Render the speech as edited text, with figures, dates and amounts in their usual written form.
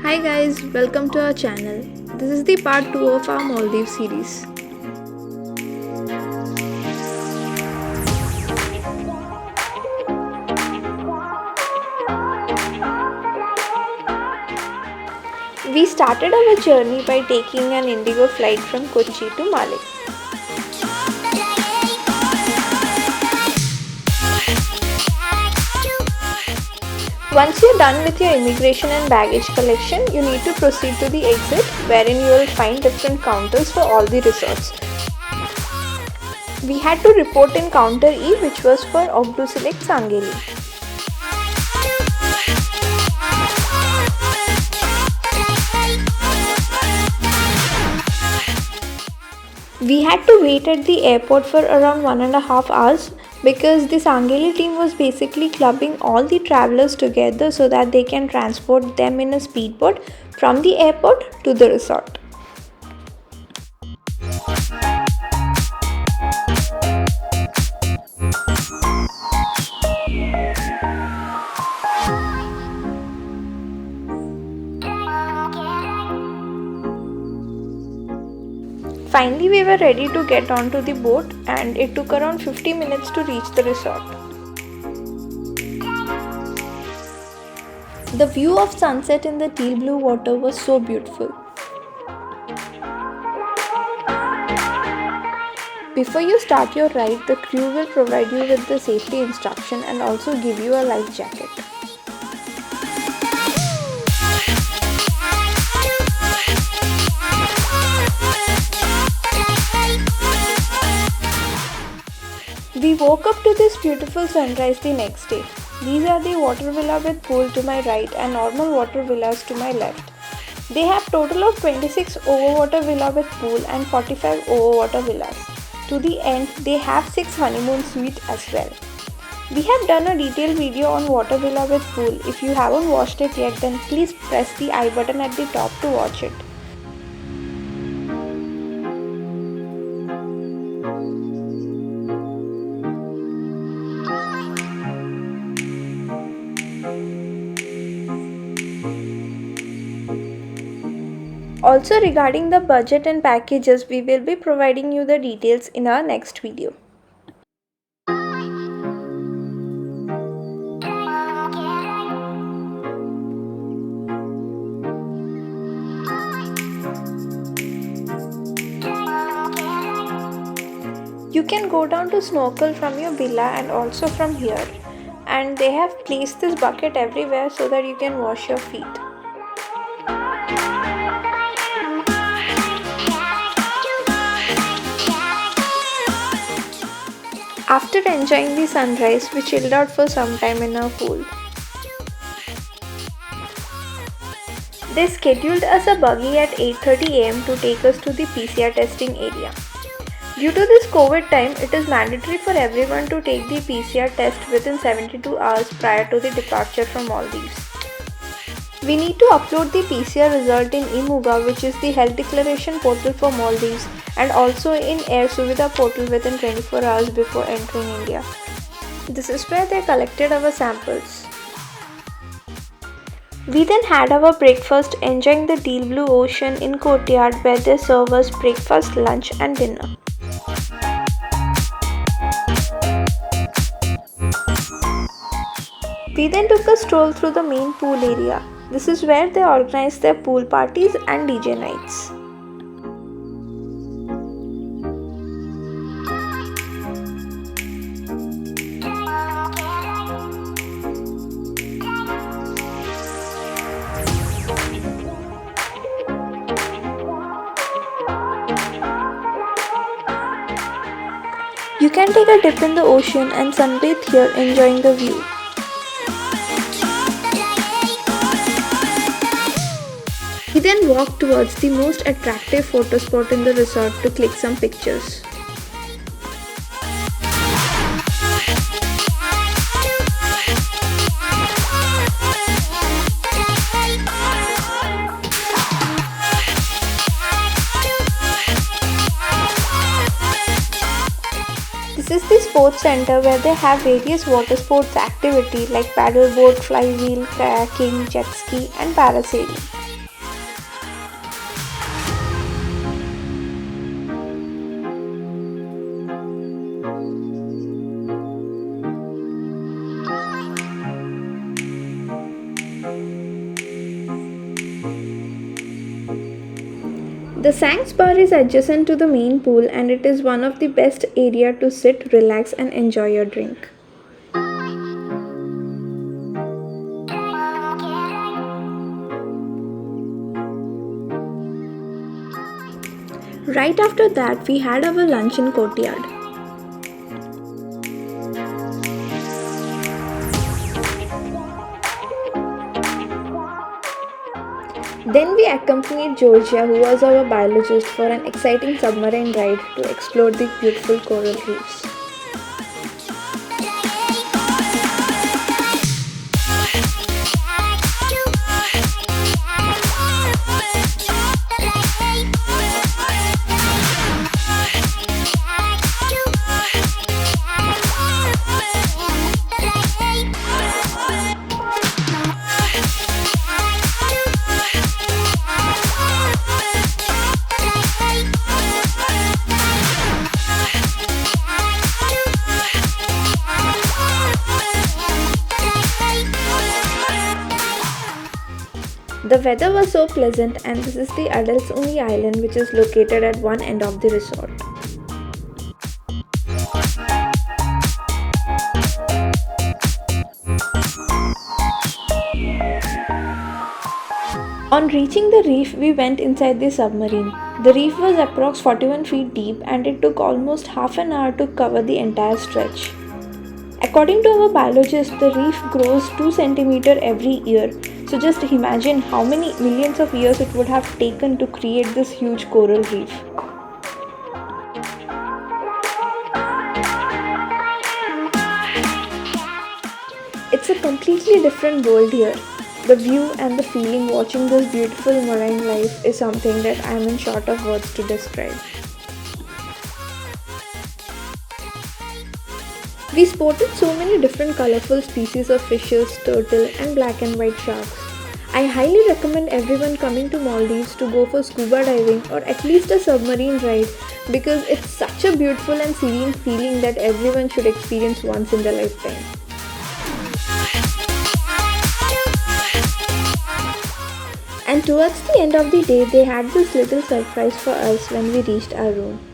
Hi guys, welcome to our channel. This is the part 2 of our Maldives series. We started our journey by taking an Indigo flight from Kochi to Malé. Once you're done with your immigration and baggage collection, you need to proceed to the exit wherein you will find different counters for all the resorts. We had to report in counter E, which was for Ogdu Select Sangeli. We had to wait at the airport for around 1.5 hours because the Sangeli team was basically clubbing all the travelers together so that they can transport them in a speedboat from the airport to the resort. Finally, we were ready to get onto the boat and it took around 50 minutes to reach the resort. The view of sunset in the teal blue water was so beautiful. Before you start your ride, the crew will provide you with the safety instruction and also give you a life jacket. We woke up to this beautiful sunrise the next day. These are the water villa with pool to my right and normal water villas to my left. They have total of 26 overwater villa with pool and 45 overwater villas. To the end, they have 6 honeymoon suites as well. We have done a detailed video on water villa with pool. If you haven't watched it yet, then please press the I button at the top to watch it. Also, regarding the budget and packages, we will be providing you the details in our next video. You can go down to snorkel from your villa and also from here, and they have placed this bucket everywhere so that you can wash your feet. After enjoying the sunrise, we chilled out for some time in our pool. They scheduled us a buggy at 8:30 am to take us to the PCR testing area. Due to this COVID time, it is mandatory for everyone to take the PCR test within 72 hours prior to the departure from Maldives. We need to upload the PCR result in eMuga, which is the health declaration portal for Maldives, and also in Air Suvidha portal within 24 hours before entering India. This is where they collected our samples. We then had our breakfast enjoying the teal blue ocean in Courtyard where they serve us breakfast, lunch and dinner. We then took a stroll through the main pool area. This is where they organize their pool parties and DJ nights. You can take a dip in the ocean and sunbathe here enjoying the view. We then walked towards the most attractive photo spot in the resort to click some pictures. This is the sports center where they have various water sports activity like paddleboard, flywheel, kayaking, jet ski and parasailing. The Sanks bar is adjacent to the main pool and it is one of the best area to sit, relax and enjoy your drink. Right after that, we had our lunch in Courtyard. Then we accompanied Georgia, who was our biologist, for an exciting submarine ride to explore the beautiful coral reefs. The weather was so pleasant, and this is the adults only island which is located at one end of the resort. On reaching the reef, we went inside the submarine. The reef was approx 41 feet deep and it took almost half an hour to cover the entire stretch. According to our biologist, the reef grows 2 cm every year. So just imagine how many millions of years it would have taken to create this huge coral reef. It's a completely different world here. The view and the feeling watching this beautiful marine life is something that I am in short of words to describe. We spotted so many different colorful species of fishes, turtle and black and white sharks. I highly recommend everyone coming to Maldives to go for scuba diving or at least a submarine ride because it's such a beautiful and serene feeling that everyone should experience once in their lifetime. And towards the end of the day, they had this little surprise for us when we reached our room.